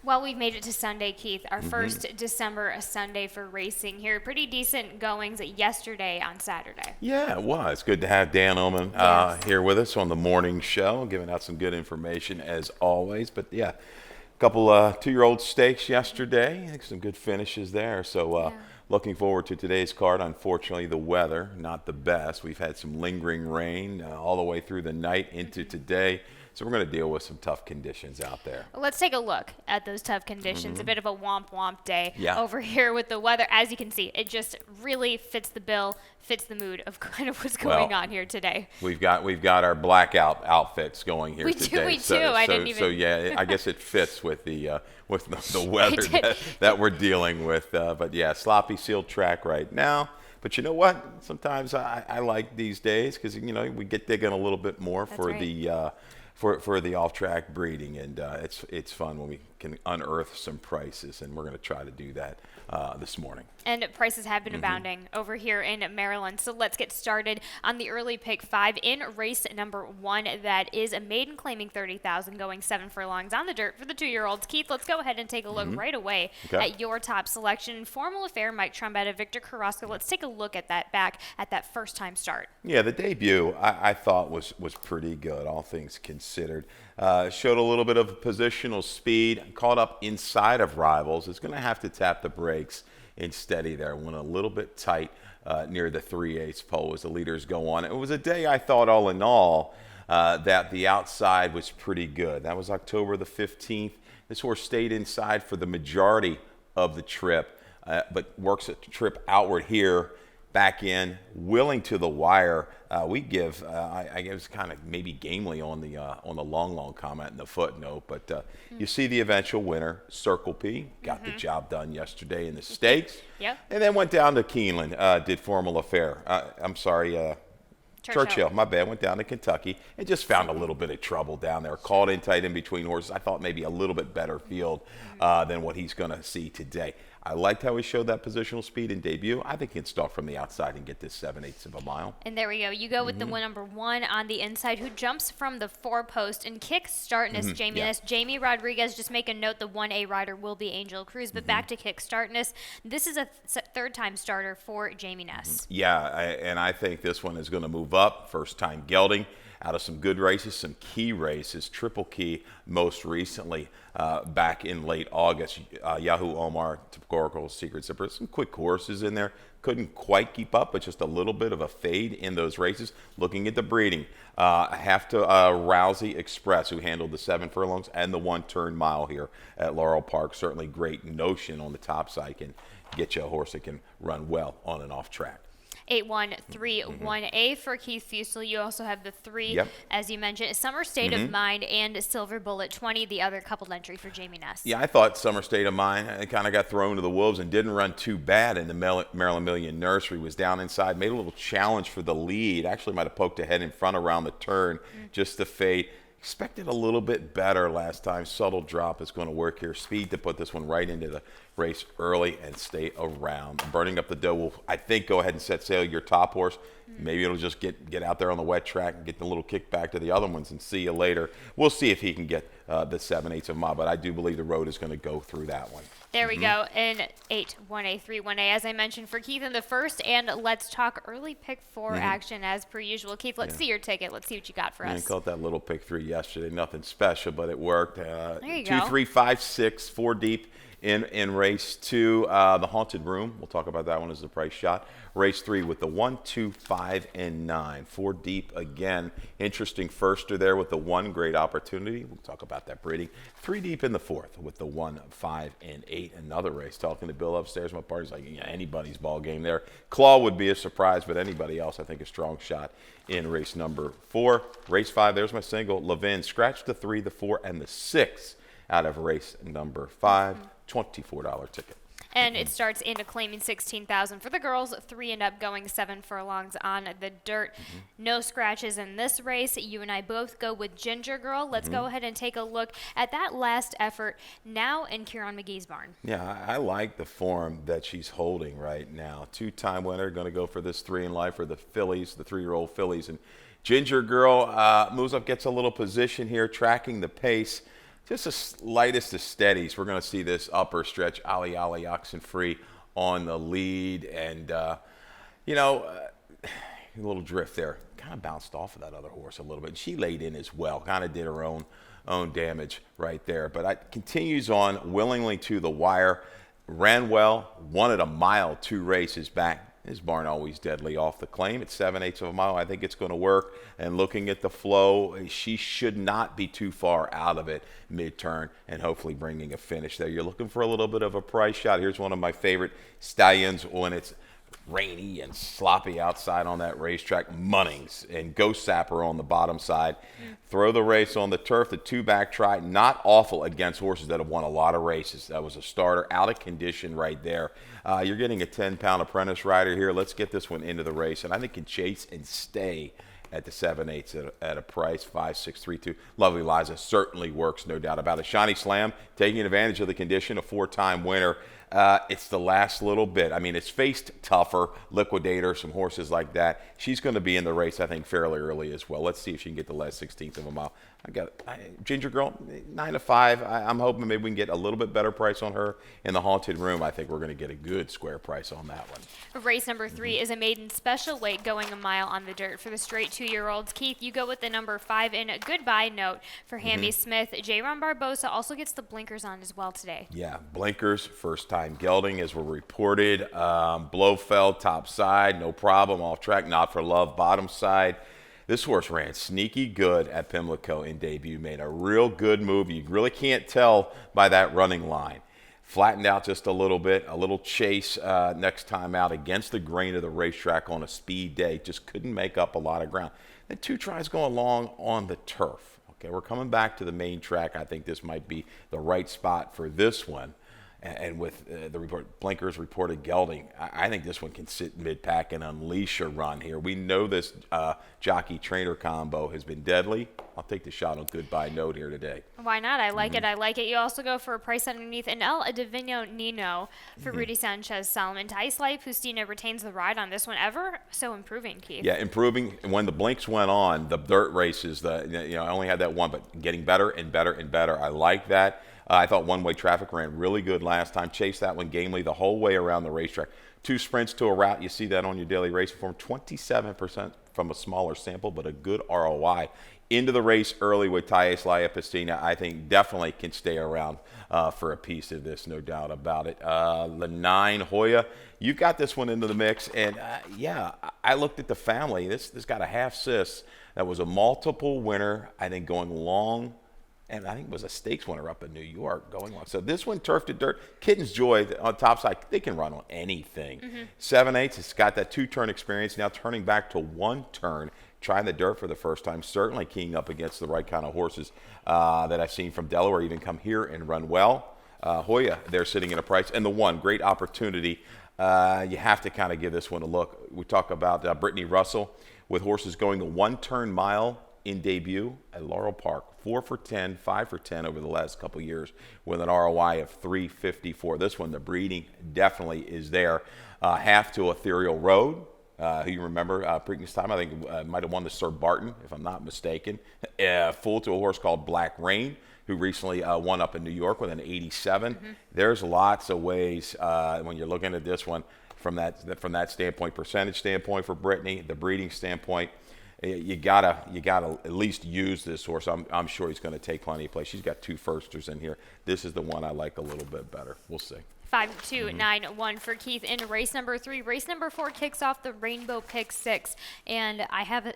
Well, we've made it to Sunday, Keith. Our first December Sunday for racing here. Pretty decent goings yesterday on Saturday. Yeah, it was. Good to have Dan Oman Yes. here with us on the morning show, giving out some good information as always. But yeah, a couple 2-year-old stakes yesterday. I think some good finishes there. So Yeah. looking forward to today's card. Unfortunately, the weather, not the best. We've had some lingering rain all the way through the night into today. So we're going to deal with some tough conditions out there. Let's take a look at those tough conditions. A bit of a womp day Yeah. over here with the weather. As you can see, it just really fits the bill, fits the mood of kind of what's going on here today. We've got our blackout outfits going here We do, today. we do. I didn't even. So yeah, I guess it fits with the weather that we're dealing with. But yeah, sloppy sealed track right now. But you know what? Sometimes I like these days because we get digging a little bit more That's for right. the for the off-track breeding, and it's fun when we can unearth some prices, and we're going to try to do that this morning. And prices have been abounding over here in Maryland. So let's get started on the early pick 5 in race number 1. That is a maiden claiming 30,000, going 7 furlongs on the dirt for the 2-year-olds. Keith, let's go ahead and take a look right away at your top selection. Formal Affair, Mike Trombetta, Victor Carrasco. Let's take a look at that back at that first time start. Yeah, the debut I thought was pretty good, all things considered. Showed a little bit of positional speed, caught up inside of rivals. Is going to have to tap the brakes and steady there. Went a little bit tight near the 3/8 pole as the leaders go on. It was a day I thought all in all that the outside was pretty good. That was October the 15th. This horse stayed inside for the majority of the trip, but works a trip outward here, back in, willing to the wire. We give, I guess, kind of maybe gamely on the long comment in the footnote, but you see the eventual winner, Circle P, got the job done yesterday in the stakes. Yep. And then went down to Keeneland, did Formal Affair. I'm sorry, Churchill, my bad, went down to Kentucky and just found a little bit of trouble down there. Called in tight in between horses. I thought maybe a little bit better field than what he's going to see today. I liked how he showed that positional speed in debut. I think he can start from the outside and get this 7/8 of a mile. And there we go. You go with the one number 1 on the inside, who jumps from the 4-post and kicks startness. Jamie Rodriguez. Just make a note, the 1A rider will be Angel Cruz. But back to kick startness. This is a third-time starter for Jamie Ness. Yeah, and I think this one is going to move up. First time gelding out of some good races, some key races. Triple Key most recently back in late August. Yahoo Omar, Oracle, Secret Zipper, some quick horses in there. Couldn't quite keep up, but just a little bit of a fade in those races. Looking at the breeding, I have to Rousey Express, who handled the 7 furlongs and the 1-turn mile here at Laurel Park. Certainly great notion on the top side, can get you a horse that can run well on and off track. 8131A for Keith Fusel. You also have the 3, as you mentioned, Summer State of Mind and Silver Bullet 20, the other coupled entry for Jamie Ness. Yeah, I thought Summer State of Mind kind of got thrown to the wolves and didn't run too bad in the Maryland Million Nursery. Was down inside, made a little challenge for the lead. Actually might have poked ahead in front around the turn, just to fade. Expected a little bit better last time. Subtle drop is going to work here. Speed to put this one right into the race early and stay around. Burning Up the Dough will, I think, go ahead and set sail your top horse. Maybe it'll just get out there on the wet track and get the little kickback to the other ones and see you later. We'll see if he can get the 7/8 of a mile, but I do believe the road is going to go through that one. There we go. In 8-1A, 3-1A, as I mentioned, for Keith in the first. And let's talk early pick 4 action as per usual. Keith, let's see your ticket. Let's see what you got for us. I caught that little pick 3 yesterday. Nothing special, but it worked. There you 2, go. 3, 5, 6, 4 deep in race 2. The Haunted Room, we'll talk about that one as the price shot. Race 3 with the 1, 2, 5, and 9. 4 deep again. Interesting firster there with the 1. Great opportunity. We'll talk about that breeding. 3 deep in the 4th with the 1, 5, and 8. Another race. Talking to Bill upstairs, my party's like, yeah, anybody's ball game there. Claw would be a surprise, but anybody else, I think, a strong shot in race number 4. Race 5, there's my single. Levin scratched the 3, the 4, and the 6 out of race number 5. $24 ticket. And it starts into claiming 16,000 for the girls, 3 and up, going 7 furlongs on the dirt. No scratches in this race. You and I both go with Ginger Girl. Let's go ahead and take a look at that last effort now in Kieran McGee's barn. Yeah, I like the form that she's holding right now. 2-time winner, going to go for this 3 in life for the fillies, the 3-year-old fillies. And Ginger Girl moves up, gets a little position here, tracking the pace. just the lightest of steadies. We're going to see this upper stretch, Ali Ali Oxen Free on the lead. And, you know, a little drift there. Kind of bounced off of that other horse a little bit. She laid in as well. Kind of did her own damage right there. But it continues on willingly to the wire. Ran well, won at a mile 2 races back. His barn always deadly off the claim. It's 7/8 of a mile. I think it's going to work. And looking at the flow, she should not be too far out of it mid-turn and hopefully bringing a finish there. You're looking for a little bit of a price shot. Here's one of my favorite stallions when it's rainy and sloppy outside on that racetrack. Munnings and Ghost Sapper on the bottom side. Throw the race on the turf. The 2-back try, not awful against horses that have won a lot of races. That was a starter, out of condition right there. You're getting a 10-pound apprentice rider here. Let's get this one into the race, and I think can chase and stay at the 7/8 at a price 5-6-3-2. Lovely Liza certainly works, no doubt about it. Shiny Slam taking advantage of the condition, a 4-time winner. It's the last little bit. I mean, it's faced tougher, Liquidator, some horses like that. She's going to be in the race, I think, fairly early as well. Let's see if she can get the last 16th of a mile. Ginger Girl, 9-5. I'm hoping maybe we can get a little bit better price on her in the Haunted Room. I think we're going to get a good square price on that one. Race number 3 is a maiden special weight going a mile on the dirt for the straight 2-year-olds. Keith, you go with the number 5 in a Goodbye Note for Hamby Smith. J-Ron Barbosa also gets the blinkers on as well today. Yeah, blinkers, first time gelding as we're reported. Blofeld, top side, no problem. Off track, Not for Love, bottom side. This horse ran sneaky good at Pimlico in debut, made a real good move. You really can't tell by that running line. Flattened out just a little bit, a little chase next time out against the grain of the racetrack on a speed day. Just couldn't make up a lot of ground. Then 2 tries going long on the turf. Okay, we're coming back to the main track. I think this might be the right spot for this one. And with the report, blinkers reported gelding, I think this one can sit mid-pack and unleash a run here. We know this jockey-trainer combo has been deadly. I'll take the shot on Goodbye Note here today. Why not? I like it. I like it. You also go for a price underneath an El Divino Nino for Rudy Sanchez Solomon. Tice Life, Justina retains the ride on this one. Ever so improving, Keith. Yeah, improving. When the blinks went on, the dirt races, I only had that one, but getting better and better and better. I like that. I thought One-Way Traffic ran really good last time. Chased that one gamely the whole way around the racetrack. 2 sprints to a route. You see that on your daily racing form. 27% from a smaller sample, but a good ROI. Into the race early with Thais Laia Piscina, I think definitely can stay around for a piece of this, no doubt about it. The 9, Hoya, you've got this one into the mix. And, yeah, I looked at the family. This got a half sis that was a multiple winner, I think, going long. And I think it was a stakes winner up in New York going on. So this one, turf to dirt. Kitten's Joy on top side, they can run on anything. 7/8, it's got that 2-turn experience. Now turning back to 1 turn, trying the dirt for the first time. Certainly keying up against the right kind of horses that I've seen from Delaware even come here and run well. Hoya, they're sitting in a price. And the 1, great opportunity. You have to kind of give this one a look. We talk about Brittany Russell with horses going the 1-turn mile in debut at Laurel Park. 4 for 10, 5 for 10 over the last couple years with an ROI of 354. This one, the breeding definitely is there. Half to Ethereal Road, who you remember previous time, I think might have won the Sir Barton, if I'm not mistaken. Full to a horse called Black Rain, who recently won up in New York with an 87. There's lots of ways when you're looking at this one from that standpoint, percentage standpoint for Brittany, the breeding standpoint. You gotta at least use this horse. I'm sure he's going to take plenty of play. She's got 2 firsters in here. This is the one I like a little bit better. We'll see. 5-2-9-1 for Keith in race number 3. Race number 4 kicks off the Rainbow Pick 6, and I have a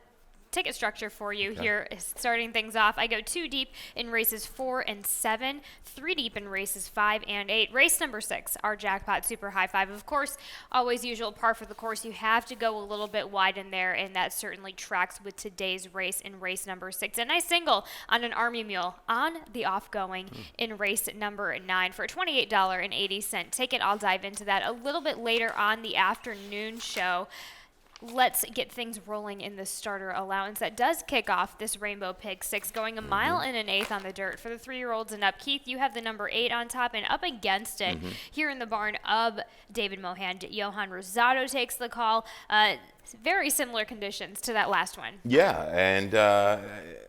ticket structure for you here, starting things off. I go 2 deep in races 4 and 7, 3 deep in races 5 and 8. Race number 6, our jackpot super high 5. Of course, always usual par for the course. You have to go a little bit wide in there, and that certainly tracks with today's race in race number 6. A nice single on an Army Mule on the off-going in race number 9 for a $28.80 ticket. I'll dive into that a little bit later on the afternoon show. Let's get things rolling in the starter allowance that does kick off this Rainbow Pig 6, going a mile and an eighth on the dirt for the 3-year-olds and up. Keith, you have the number 8 on top, and up against it here in the barn of David Mohan. Johan Rosado takes the call. Very similar conditions to that last one. Yeah, and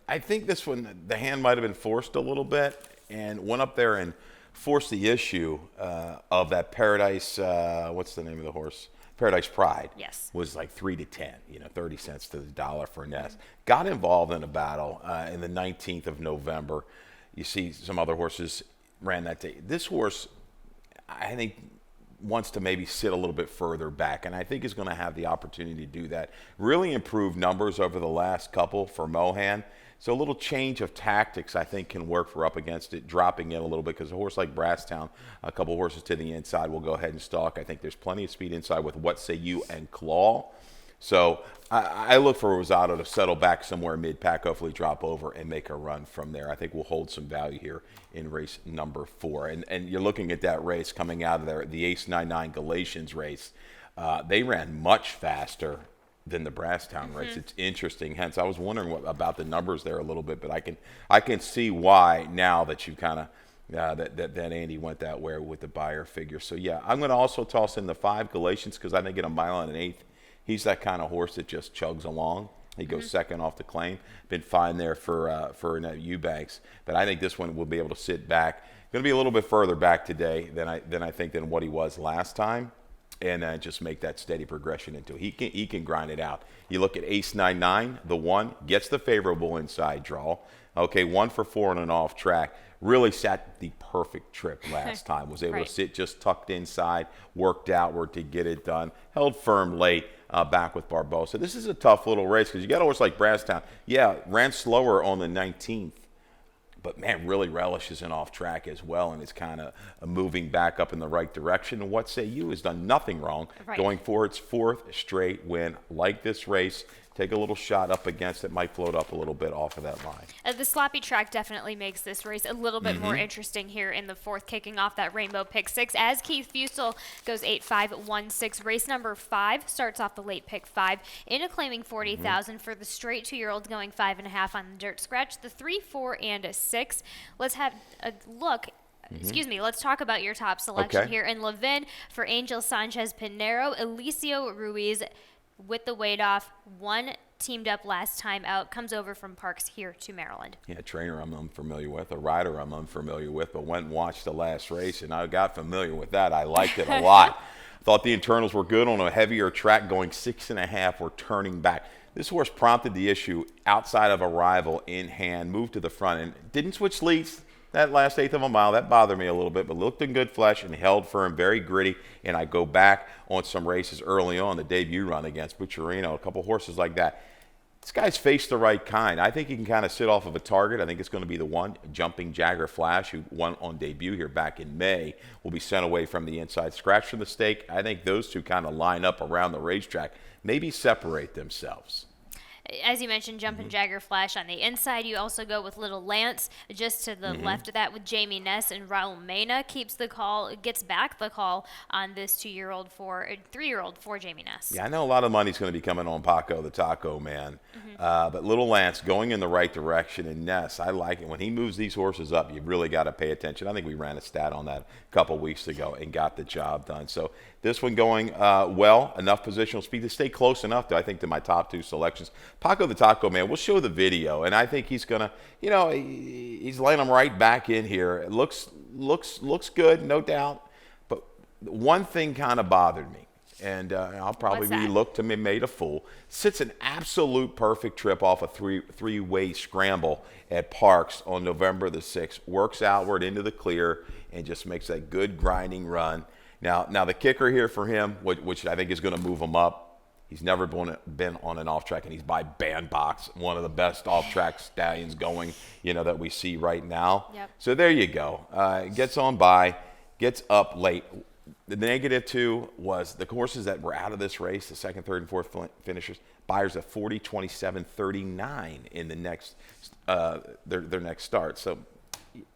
I think this one, the hand might have been forced a little bit. and went up there and forced the issue of that Paradise. What's the name of the horse? Paradise Pride. Yes. Was like 3-10, 30 cents to the dollar for Ness. Got involved in a battle in the 19th of November. You see some other horses ran that day. This horse, I think, wants to maybe sit a little bit further back, and I think is going to have the opportunity to do that. Really improved numbers over the last couple for Mohan. So a little change of tactics, I think, can work for up against it, dropping in a little bit, because a horse like Brasstown, a couple horses to the inside will go ahead and stalk. I think there's plenty of speed inside with What Say You and Claw. So I look for Rosado to settle back somewhere mid-pack, hopefully drop over and make a run from there. I think we'll hold some value here in race number 4. And you're looking at that race coming out of there, the Ace 99 Galatians race. They ran much faster than the Brasstown race. It's interesting. Hence, I was wondering about the numbers there a little bit, but I can see why now that you kind of that Andy went that way with the buyer figure. So yeah, I'm going to also toss in the 5 Galatians, because I think at a mile and an eighth, he's that kind of horse that just chugs along. He goes second off the claim. Been fine there for Annette Eubanks, but I think this one will be able to sit back. Going to be a little bit further back today than I think than what he was last time. And just make that steady progression into it. He can grind it out. You look at Ace 9-9, the 1 gets the favorable inside draw. Okay, 1 for 4 on an off track. Really sat the perfect trip last time. Was able to sit just tucked inside, worked outward to get it done. Held firm late back with Barbosa. This is a tough little race, because you got a horse like Brasstown. Yeah, ran slower on the 19th. But, man, really relishes an off track as well, and is kind of moving back up in the right direction. And What Say You has done nothing wrong, going for its 4th straight win. Like this race, take a little shot up against it, might float up a little bit off of that line. The sloppy track definitely makes this race a little bit more interesting here in the 4th, kicking off that Rainbow Pick 6 as Keith Fusel goes 8-5-1-6. Race number 5 starts off the late pick 5 in a claiming 40,000 for the straight 2-year-olds going 5.5 on the dirt scratch, the 3, 4, and a 6. Let's have a look. Excuse me, let's talk about your top selection here in Levin for Angel Sanchez Pinero, Eliseo Ruiz with the weight off. 1 teamed up last time out, comes over from Parks here to Maryland. Yeah, a trainer I'm unfamiliar with, a rider I'm unfamiliar with, but went and watched the last race, and I got familiar with that. I liked it a lot. Thought the internals were good on a heavier track, going 6.5 or turning back. This horse prompted the issue outside of arrival in hand, moved to the front, and didn't switch leads that last eighth of a mile. That bothered me a little bit, but looked in good flesh and held firm, very gritty. And I go back on some races early on, the debut run against Bucciarino, a couple horses like that. This guy's faced the right kind. I think he can kind of sit off of a target. I think it's going to be the 1, Jumping Jagger Flash, who won on debut here back in May, will be sent away from the inside. Scratch from the stake. I think those two kind of line up around the racetrack, maybe separate themselves. As you mentioned, Jumpin' Jagger Flash on the inside. You also go with Little Lance just to the left of that with Jamie Ness, and Raul Mena gets back the call on this 3-year-old for Jamie Ness. Yeah, I know a lot of money's going to be coming on Paco the Taco Man, but Little Lance going in the right direction, and Ness, I like it. When he moves these horses up, you really got to pay attention. I think we ran a stat on that a couple weeks ago and got the job done. So this one going well, enough positional speed to stay close enough, I think, to my top 2 selections. Paco the Taco Man, we'll show the video, and I think he's going to, he's laying them right back in here. It looks good, no doubt. But one thing kind of bothered me, and I'll probably be looked to be made a fool. Sits an absolute perfect trip off a three-way scramble at Parks on November the 6th. Works outward into the clear and just makes that good grinding run. Now the kicker here for him, which I think is going to move him up, he's never been on an off-track, and he's by Bandbox, one of the best off-track stallions going, that we see right now. Yep. So there you go. Gets on by, gets up late. The -2 was the horses that were out of this race, the 2nd, 3rd, and 4th finishers, buyers at 40, 27, 39 in the next their next start. So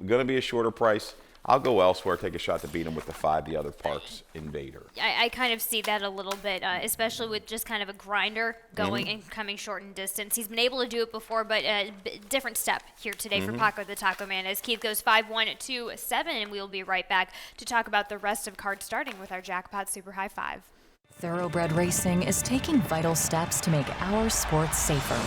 going to be a shorter price. I'll go elsewhere, take a shot to beat him with the 5, the other Parks Invader. I kind of see that a little bit, especially with just kind of a grinder going and coming short in distance. He's been able to do it before, but different step here today for Paco the Taco Man as Keith goes 5-1-2-7, and we'll be right back to talk about the rest of cards, starting with our Jackpot Super High 5. Thoroughbred Racing is taking vital steps to make our sports safer.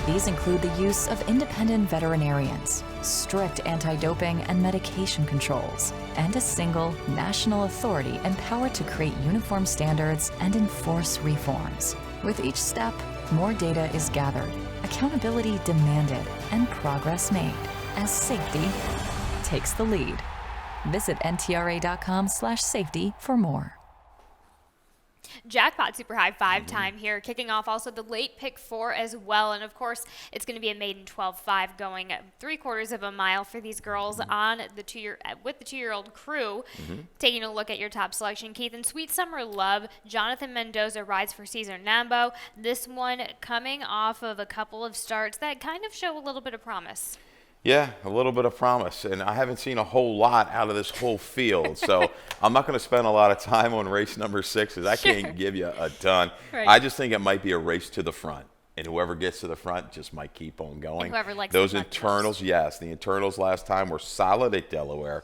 These include the use of independent veterinarians, strict anti-doping and medication controls, and a single national authority empowered to create uniform standards and enforce reforms. With each step, more data is gathered, accountability demanded, and progress made as safety takes the lead. Visit ntra.com/safety for more. Jackpot super high 5-time here, kicking off also the late pick 4 as well. And of course, it's going to be a maiden 12-5 going 3/4 of a mile for these girls on the with the 2-year-old crew. Taking a look at your top selection, Keith, and Sweet Summer Love, Jonathan Mendoza rides for Cesar Nambo. This one coming off of a couple of starts that kind of show a little bit of promise. Yeah, a little bit of promise, and I haven't seen a whole lot out of this whole field, so I'm not going to spend a lot of time on race number 6 because I can't give you a ton. Right. I just think it might be a race to the front, and whoever gets to the front just might keep on going. And whoever likes those the front internals, yes, the internals last time were solid at Delaware,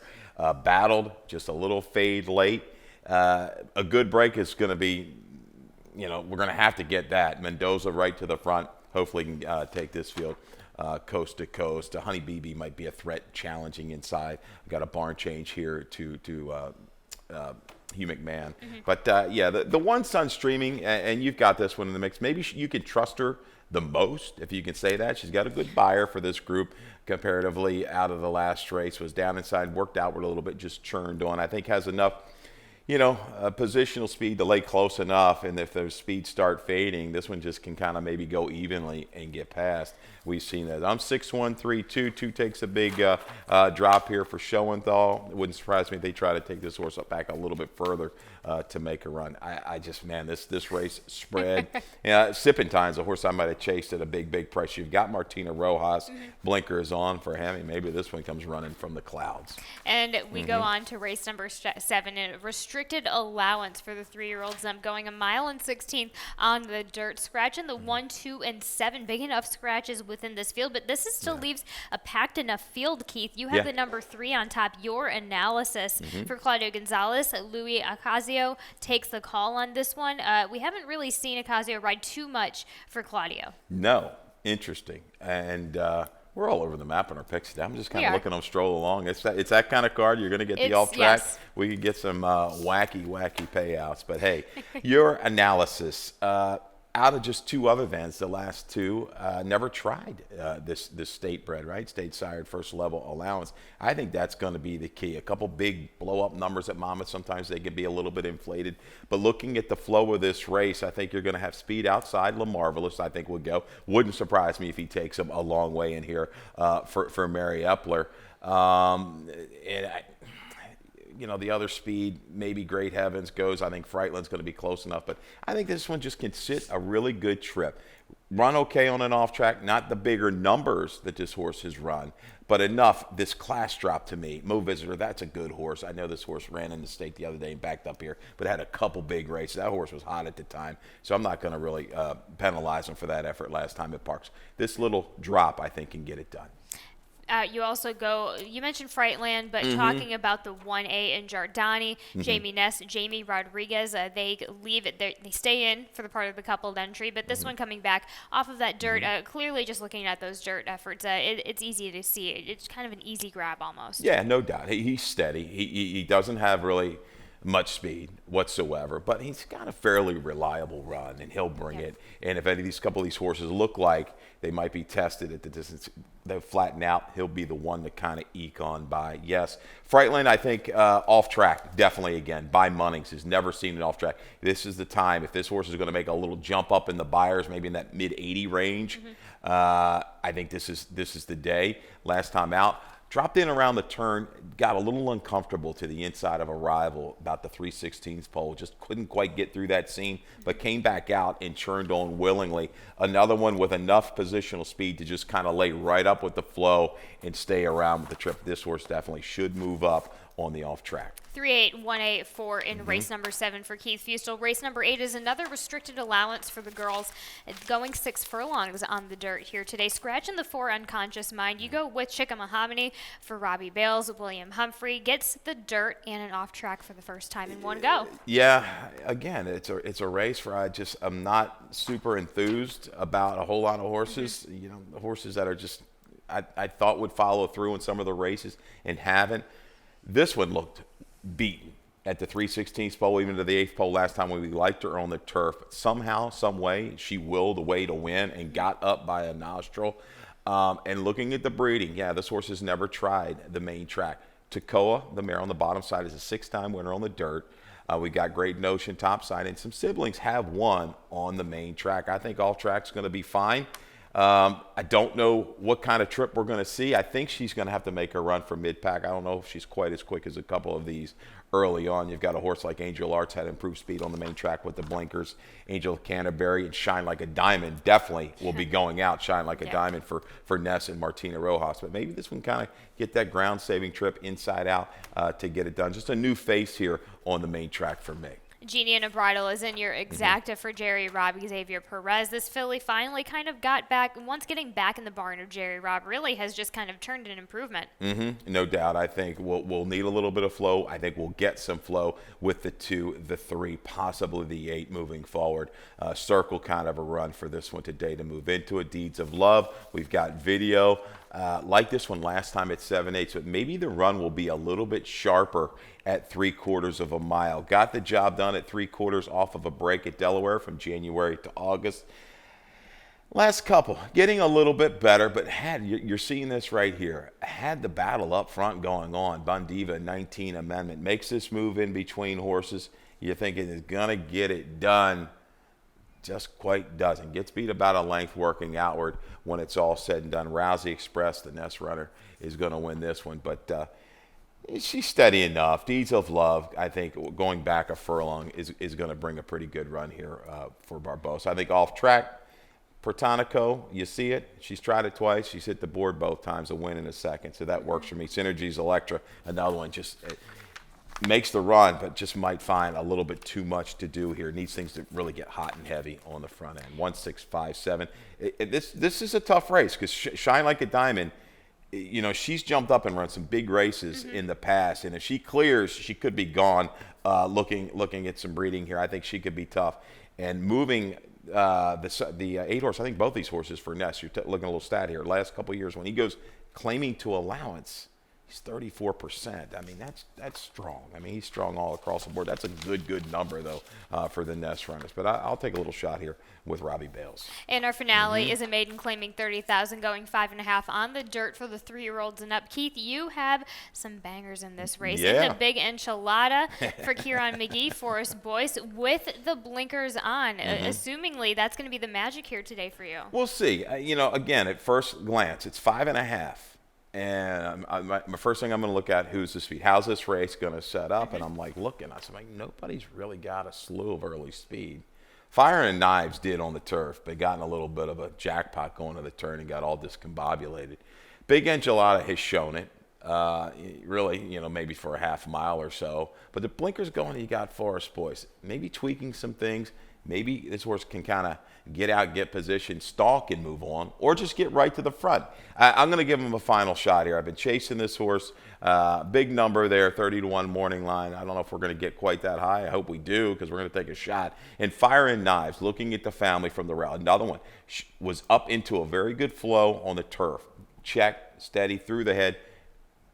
battled just a little fade late. A good break is going to be, we're going to have to get that. Mendoza right to the front, hopefully can take this field coast to coast. Honey BB might be a threat, challenging inside. I've got a barn change here to Hugh McMahon. But yeah, the one son streaming, and you've got this one in the mix. Maybe you can trust her the most, if you can say that. She's got a good buyer for this group comparatively out of the last race. Was down inside, worked outward a little bit, just churned on. I think has enough positional speed to lay close enough, and if those speeds start fading, this one just can kind of maybe go evenly and get past. We've seen that. I'm 6-1-3-2. 2 takes a big drop here for Schoenthal. It wouldn't surprise me if they try to take this horse up back a little bit further to make a run. I just, man, this race spread. Sipping Time's a horse I might have chased at a big price. You've got Martina Rojas. Blinker is on for him, and maybe this one comes running from the clouds. And we go on to race number 7, and restricted allowance for the 3-year-olds. Going 1 mile and 16th on the dirt, scratching the 1, 2, and 7. Big enough scratches within this field, but this still leaves a packed enough field, Keith. You have the number 3 on top. Your analysis for Claudio Gonzalez. Louis Ocasio takes the call on this one. We haven't really seen Ocasio ride too much for Claudio. No. Interesting. And we're all over the map in our picks today. I'm just kind of looking them stroll along. It's that kind of card. You're going to get the off track. Yes. We could get some wacky payouts. But, hey, your analysis, out of just 2 other events, the last 2 never tried this state bred, right? State sired first level allowance. I think that's going to be the key. A couple big blow up numbers at Monmouth. Sometimes they can be a little bit inflated. But looking at the flow of this race, I think you're going to have speed outside. LaMarvelous, I think, would go. Wouldn't surprise me if he takes him a long way in here for Mary Epler. The other speed, maybe Great Heavens goes. I think Freitland's going to be close enough. But I think this one just can sit a really good trip. Run okay on an off track, not the bigger numbers that this horse has run, but enough. This class drop to me. Mo Visitor, that's a good horse. I know this horse ran in the stake the other day and backed up here, but had a couple big races. That horse was hot at the time, so I'm not going to really penalize him for that effort last time at Parks. This little drop, I think, can get it done. You mentioned Frightland, but talking about the 1A in Giordani, Jamie Ness, Jamie Rodriguez, they leave it, they stay in for the part of the coupled entry, but this one coming back off of that dirt, clearly just looking at those dirt efforts, it's easy to see. It's kind of an easy grab almost. Yeah, no doubt. He's steady. He doesn't have really much speed whatsoever, but he's got a fairly reliable run, and he'll bring it. And if any of these couple of these horses look like they might be tested at the distance, they'll flatten out. He'll be the one to kind of eke on by. Yes, Frightland, I think, off track, definitely again. By Munnings, has never seen it off track. This is the time. If this horse is going to make a little jump up in the buyers, maybe in that mid-80 range, I think this is the day. Last time out, dropped in around the turn, got a little uncomfortable to the inside of a rival, about the 3/16 pole. Just couldn't quite get through that seam, but came back out and churned on willingly. Another one with enough positional speed to just kind of lay right up with the flow and stay around with the trip. This horse definitely should move up on the off track. 3-8-1-8-4 in race number 7 for Keith Fustel. Race number 8 is another restricted allowance for the girls. It's going 6 furlongs on the dirt here today. Scratching the 4 Unconscious Mind. You go with Chica Mahogany, for Robbie Bales. William Humphrey gets the dirt and an off track for the first time in one go. Yeah, again, it's a race where I'm not super enthused about a whole lot of horses. You know, the horses that are just I thought would follow through in some of the races and haven't. This one looked beaten at the 3/16 pole, even to the 8th pole last time when we liked her on the turf. But somehow, some way, she willed a way to win and got up by a nostril. And looking at the breeding, yeah, this horse has never tried the main track. Takoa, the mare on the bottom side, is a 6-time winner on the dirt. We got Great Notion topside, and some siblings have won on the main track. I think all track's going to be fine. I don't know what kind of trip we're going to see. I think she's going to have to make a run for mid-pack. I don't know if she's quite as quick as a couple of these early on. You've got a horse like Angel Arts had improved speed on the main track with the blinkers. Angel Canterbury and Shine Like a Diamond definitely will be going out. Shine Like a Diamond for Ness and Martina Rojas. But maybe this one kind of get that ground-saving trip inside out to get it done. Just a new face here on the main track for me. Genie and a Bridle is in your exacta for Jerry Robb, Xavier Perez. This filly finally kind of got back. Once getting back in the barn of Jerry Robb really has just kind of turned an improvement. No doubt. I think we'll need a little bit of flow. I think we'll get some flow with the 2, the 3, possibly the 8 moving forward. Circle kind of a run for this one today to move into it. Deeds of Love. We've got video. Like this one last time at 7/8, so maybe the run will be a little bit sharper at 3/4 of a mile. Got the job done at 3/4 off of a break at Delaware from January to August. Last couple, getting a little bit better, but you're seeing this right here. Had the battle up front going on. Bundiva 19 Amendment makes this move in between horses. You're thinking it's going to get it done. Just quite doesn't. Gets beat about a length working outward when it's all said and done. Rousey Express, the Nest runner, is going to win this one. But she's steady enough. Deeds of Love, I think, going back a furlong is going to bring a pretty good run here for Barbosa. I think off track, Protonico, you see it. She's tried it twice. She's hit the board both times, a win in a second. So that works for me. Synergies Electra, another one, just makes the run, but just might find a little bit too much to do here. Needs things to really get hot and heavy on the front end. 1, 6, 5, 7. This is a tough race because Shine Like a Diamond, you know, she's jumped up and run some big races in the past, and if she clears, she could be gone. Looking at some breeding here, I think she could be tough. And moving the 8 horse, I think both these horses for Ness. You're looking at a little stat here. Last couple of years, when he goes claiming to allowance, he's 34%. I mean, that's strong. I mean, he's strong all across the board. That's a good number, though, for the Nest runners. But I'll take a little shot here with Robbie Bales. And our finale is a maiden claiming 30,000, going 5.5 on the dirt for the 3-year-olds and up. Keith, you have some bangers in this race. Yeah. In the big enchilada for Kieran McGee, Forrest Boyce, with the blinkers on. Assumingly, that's going to be the magic here today for you. We'll see. You know, again, at first glance, it's 5.5. And my first thing I'm going to look at, who's the speed? How's this race going to set up? And I'm like looking. I'm like, nobody's really got a slew of early speed. Fire and Knives did on the turf, but got in a little bit of a jackpot going to the turn and got all discombobulated. Big Enchilada has shown it. Really, you know, maybe for a half mile or so. But the blinkers going, you got Forrest Boyce. Maybe tweaking some things. Maybe this horse can kind of get out, get position, stalk, and move on, or just get right to the front. I'm going to give him a final shot here. I've been chasing this horse. Big number there, 30-1 morning line. I don't know if we're going to get quite that high. I hope we do, because we're going to take a shot. And Fire and Knives, looking at the family from the rail. Another one was up into a very good flow on the turf. Check, steady, through the head.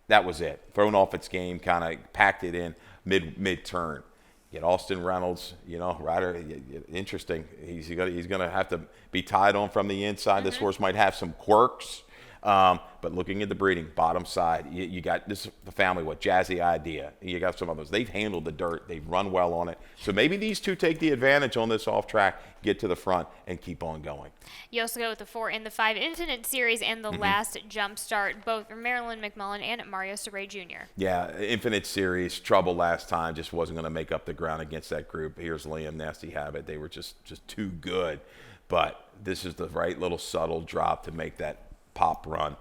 That was it. Thrown off its game, kind of packed it in mid-turn. Get Austin Reynolds, you know, rider, interesting. He's going to have to be tied on from the inside. This horse might have some quirks, but looking at the breeding, bottom side, you got this the family, Jazzy Idea. You got some others. They've handled the dirt. They've run well on it. So maybe these two take the advantage on this off track, get to the front, and keep on going. You also go with the 4 and the 5 Infinite Series and the last jump start, both for Marilyn McMullen and Mario Saray Jr. Yeah, Infinite Series, trouble last time, just wasn't going to make up the ground against that group. Here's Liam, Nasty Habit. They were just too good. But this is the right little subtle drop to make that pop run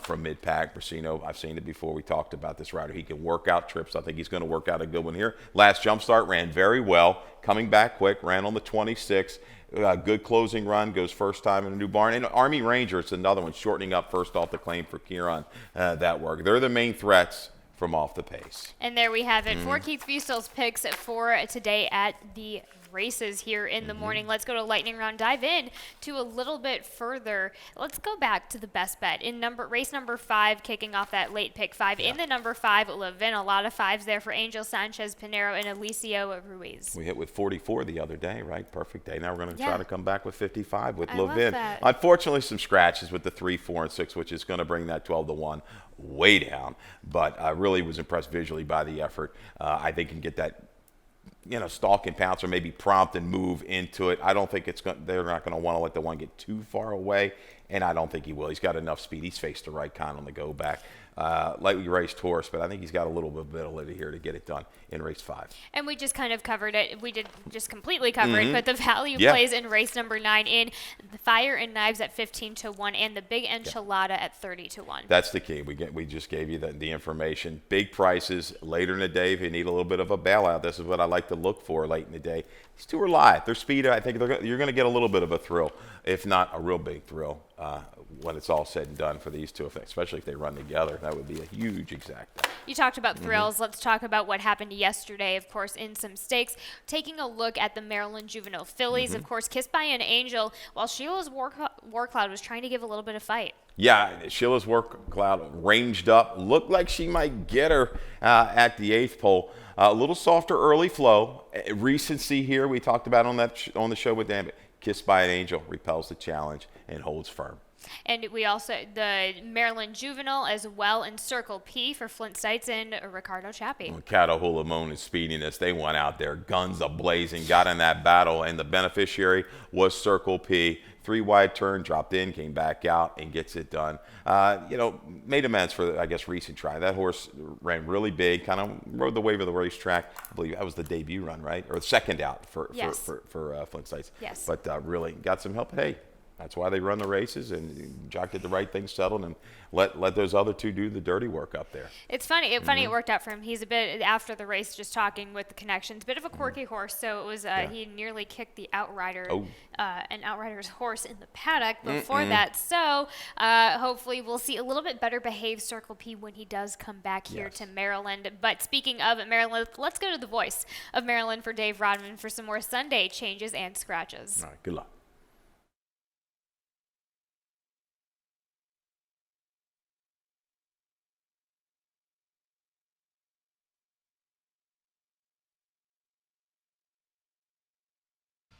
from mid-pack. Brasino, I've seen it before. We talked about this rider. He can work out trips. I think he's going to work out a good one here. Last jump start ran very well, coming back quick, ran on the 26. Good closing run, goes first time in a new barn. And Army Ranger, it's another one, shortening up first off the claim for Kieran. That work. They're the main threats from off the pace. And there we have it for Keith Fustel's picks for today at the races here in the morning. Let's go to lightning round, dive in to a little bit further. Let's go back to the best bet in race number 5, kicking off that late pick 5. In the number 5, Levin, a lot of 5s there for Angel Sanchez Pinero and Alicio Ruiz. We hit with 44 the other day, right? Perfect day. Now we're going to try to come back with 55 with I Levin. love that. Unfortunately, some scratches with the 3, 4, and 6, which is going to bring that 12-1 way down. But I really was impressed visually by the effort. I think he can get that stalk and pounce, or maybe prompt and move into it. I don't think they're not going to want to let the one get too far away, and I don't think he will. He's got enough speed. He's faced the right kind on the go back. Lightly raced horse, but I think he's got a little bit of ability here to get it done in race 5. And we just kind of covered it. We did just completely cover it, but the value plays in race number 9 in the Fire and Knives at 15-1 and the Big Enchilada at 30-1. That's the key. We just gave you the information. Big prices later in the day. If you need a little bit of a bailout, this is what I like to look for late in the day. These two are live. Their speed, I think you're going to get a little bit of a thrill, if not a real big thrill, when it's all said and done for these two, especially if they run together. That would be a huge exacta. You talked about thrills. Let's talk about what happened yesterday, of course, in some stakes. Taking a look at the Maryland Juvenile Fillies, of course, Kissed by an Angel, while Sheila's War Cloud was trying to give a little bit of fight. Yeah, Sheila's War Cloud ranged up. Looked like she might get her at the 8th pole. A little softer early flow. Recency here, we talked about on the show with Dan. Kissed by an Angel repels the challenge and holds firm. And we also, the Maryland Juvenile as well in Circle P for Flint Stites and Ricardo Chappie. Catahoula and Speediness, they went out there, guns a-blazing, got in that battle, and the beneficiary was Circle P. 3 wide turn, dropped in, came back out, and gets it done. Made amends for, I guess, recent try. That horse ran really big, kind of rode the wave of the racetrack. I believe that was the debut run, right? Or the second out for Flint Stites. Yes. But really got some help. Hey, that's why they run the races, and Jock did the right thing, settled, and let those other two do the dirty work up there. It's funny. It worked out for him. He's a bit, after the race, just talking with the connections, bit of a quirky horse. So it was he nearly kicked the outrider, an outrider's horse in the paddock before that. So hopefully we'll see a little bit better behaved Circle P when he does come back here to Maryland. But speaking of Maryland, let's go to the voice of Maryland for Dave Rodman for some more Sunday changes and scratches. All right, good luck.